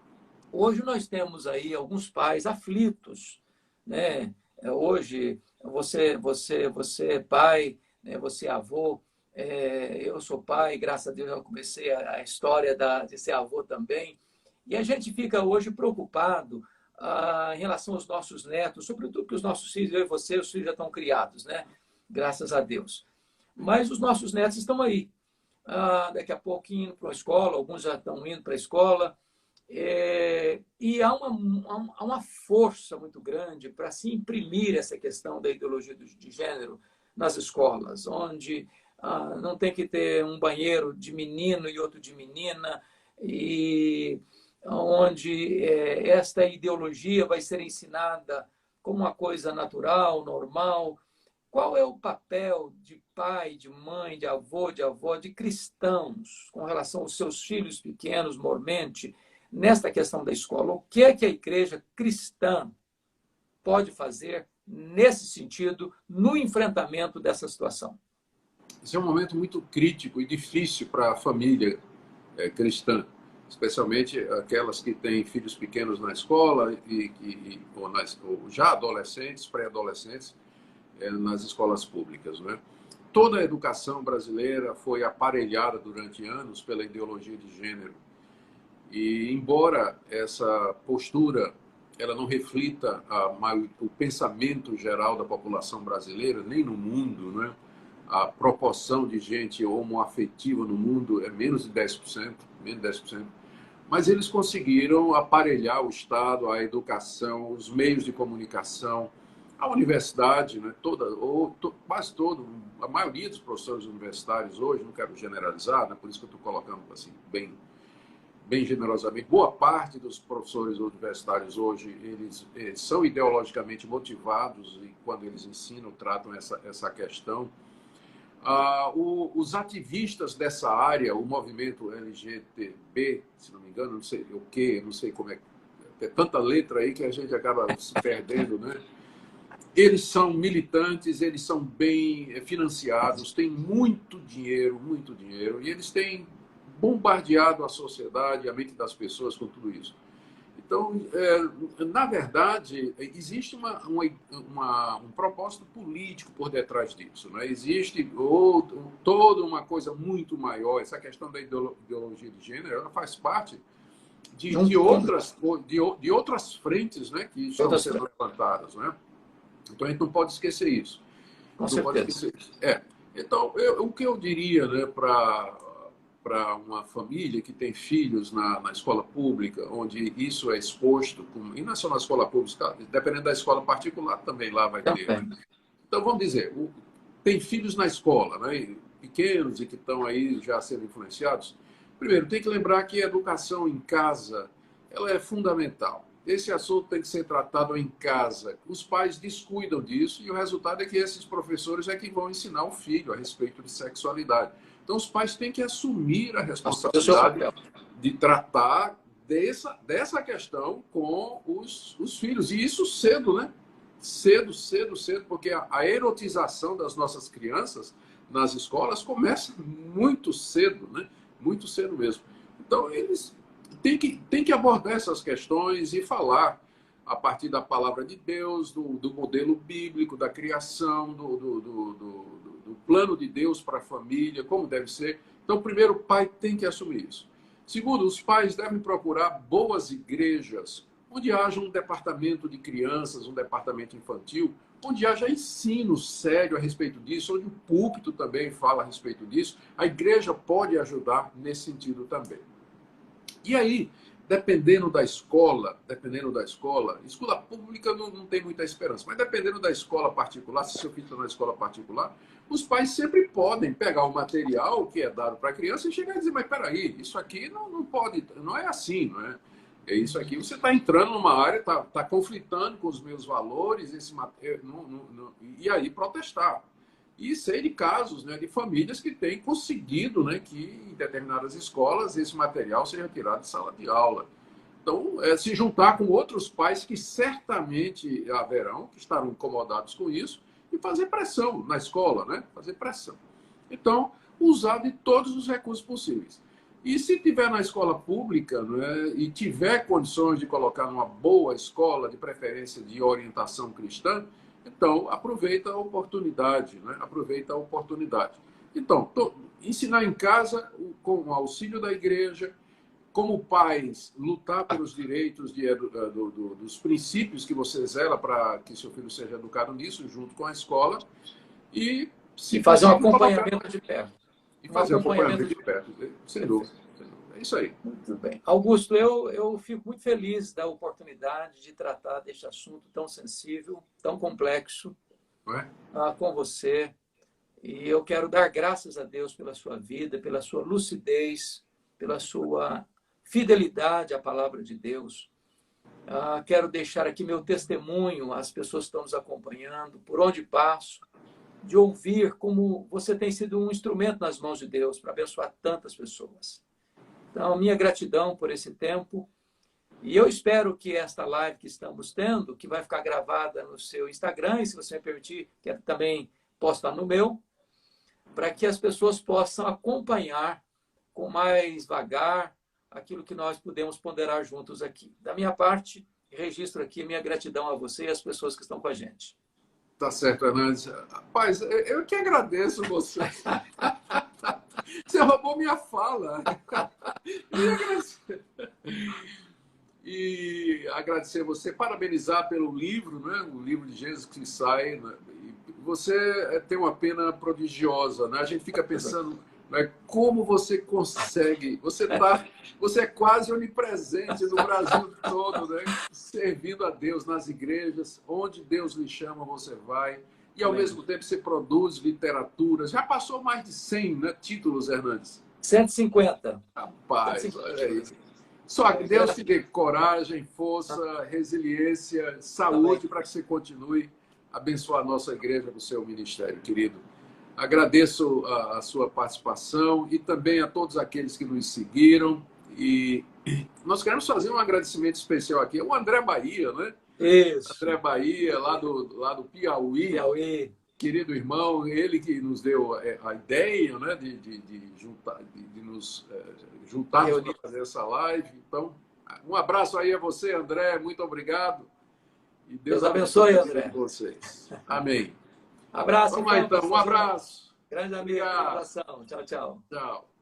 Hoje nós temos aí alguns pais aflitos, né? Hoje você é pai, né? Você é avô, eu sou pai, graças a Deus eu comecei a história de ser avô também, e a gente fica hoje preocupado em relação aos nossos netos, sobretudo que os nossos filhos, eu e você, os filhos já estão criados, né? Graças a Deus. Mas os nossos netos estão aí. Daqui a pouco indo para a escola, alguns já estão indo para a escola, e há uma força muito grande para se imprimir essa questão da ideologia de gênero nas escolas, onde não tem que ter um banheiro de menino e outro de menina, e onde esta ideologia vai ser ensinada como uma coisa natural, normal. Qual é o papel de pai, de mãe, de avô, de avó, de cristãos com relação aos seus filhos pequenos, mormente, nesta questão da escola? O que é que a igreja cristã pode fazer nesse sentido, no enfrentamento dessa situação? Esse é um momento muito crítico e difícil para a família cristã, especialmente aquelas que têm filhos pequenos na escola ou já adolescentes, pré-adolescentes, nas escolas públicas, né? Toda a educação brasileira foi aparelhada durante anos pela ideologia de gênero. E, embora essa postura ela não reflita o pensamento geral da população brasileira, nem no mundo, né? A proporção de gente homoafetiva no mundo é menos de 10%, menos de 10%. Mas eles conseguiram aparelhar o Estado, a educação, os meios de comunicação, a universidade, né, quase todo, a maioria dos professores universitários hoje, não quero generalizar, né, por isso que eu estou colocando assim, bem generosamente, boa parte dos professores universitários hoje, eles são ideologicamente motivados e quando eles ensinam, tratam essa questão. Os ativistas dessa área, o movimento LGTB, se não me engano, não sei o que, não sei como é, tem tanta letra aí que a gente acaba se perdendo, né? Eles são militantes, eles são bem financiados, têm muito dinheiro, e eles têm bombardeado a sociedade, a mente das pessoas com tudo isso. Então, na verdade, existe um propósito político por detrás disso, né? Existe toda uma coisa muito maior. Essa questão da ideologia de gênero, ela faz parte de outras frentes, né, que estão sendo levantadas, né? Então, a gente não pode esquecer isso. Com certeza. Então, o que eu diria, né, para uma família que tem filhos na escola pública, onde isso é exposto, e não é só na escola pública, dependendo da escola particular, também lá vai ter. Né? Então, vamos dizer, tem filhos na escola, né, pequenos e que estão aí já sendo influenciados. Primeiro, tem que lembrar que a educação em casa, ela é fundamental. Esse assunto tem que ser tratado em casa. Os pais descuidam disso e o resultado é que esses professores é que vão ensinar o filho a respeito de sexualidade. Então, os pais têm que assumir a responsabilidade de tratar dessa questão com os filhos. E isso cedo, né? Cedo, cedo, cedo, porque a erotização das nossas crianças nas escolas começa muito cedo, né? Muito cedo mesmo. Então, eles têm que abordar essas questões e falar a partir da palavra de Deus, do modelo bíblico, da criação, do plano de Deus para a família, como deve ser. Então, primeiro, o pai tem que assumir isso. Segundo, os pais devem procurar boas igrejas, onde haja um departamento de crianças, um departamento infantil, onde haja ensino sério a respeito disso, onde o púlpito também fala a respeito disso. A igreja pode ajudar nesse sentido também. E aí, dependendo da escola, escola pública não tem muita esperança, mas dependendo da escola particular, se seu filho está na escola particular, os pais sempre podem pegar o material que é dado para a criança e chegar e dizer, mas peraí, isso aqui não pode, não é assim, não é? É isso aqui, você está entrando numa área, está conflitando com os meus valores, e aí protestar. E sei de casos, né, de famílias que têm conseguido, né, que em determinadas escolas esse material seja retirado de sala de aula. Então, se juntar com outros pais que certamente haverão, que estarão incomodados com isso, e fazer pressão na escola, né? Fazer pressão. Então, usar de todos os recursos possíveis. E se tiver na escola pública, né, e tiver condições de colocar numa boa escola, de preferência de orientação cristã, então aproveita a oportunidade, né? Aproveita a oportunidade. Então, ensinar em casa com o auxílio da igreja, como pais, lutar pelos direitos dos princípios que você zela para que seu filho seja educado nisso, junto com a escola, e se fazer um acompanhamento de perto. E fazer um acompanhamento de perto, sem dúvida. É isso aí. Muito bem. Augusto, eu fico muito feliz da oportunidade de tratar deste assunto tão sensível, tão complexo, com você. E eu quero dar graças a Deus pela sua vida, pela sua lucidez, pela sua fidelidade à palavra de Deus. Quero deixar aqui meu testemunho às pessoas que estão nos acompanhando, por onde passo, de ouvir como você tem sido um instrumento nas mãos de Deus para abençoar tantas pessoas. Então, minha gratidão por esse tempo. E eu espero que esta live que estamos tendo, que vai ficar gravada no seu Instagram, e se você me permitir, que também postar no meu, para que as pessoas possam acompanhar com mais vagar aquilo que nós podemos ponderar juntos aqui. Da minha parte, registro aqui minha gratidão a você e às pessoas que estão com a gente. Tá certo, Hernandes. Rapaz, eu que agradeço você. Você roubou minha fala. E agradecer você, parabenizar pelo livro, né? O livro de Jesus que sai. Né? Você tem uma pena prodigiosa, né? A gente fica pensando, né, como você consegue. Você é quase onipresente no Brasil todo, né? Servindo a Deus nas igrejas, onde Deus lhe chama, você vai. E, ao mesmo tempo, você produz literatura. Já passou mais de 100, né, títulos, Hernandes? 150. Rapaz, 150. Olha aí. Só que Deus te dê coragem, força, resiliência, saúde para que você continue a abençoar a nossa igreja com o seu ministério, querido. Agradeço a sua participação e também a todos aqueles que nos seguiram. E nós queremos fazer um agradecimento especial aqui. O André Bahia, né? Isso. André Bahia, lá do Piauí. Piauí. Querido irmão, ele que nos deu a ideia, né, de nos juntarmos para fazer essa live. Então, um abraço aí a você, André. Muito obrigado. E Deus abençoe, André. Vocês. Amém. Abraço. Vamos lá, então. Um abraço. Grande amigo. Um abração. Tchau, tchau. Tchau.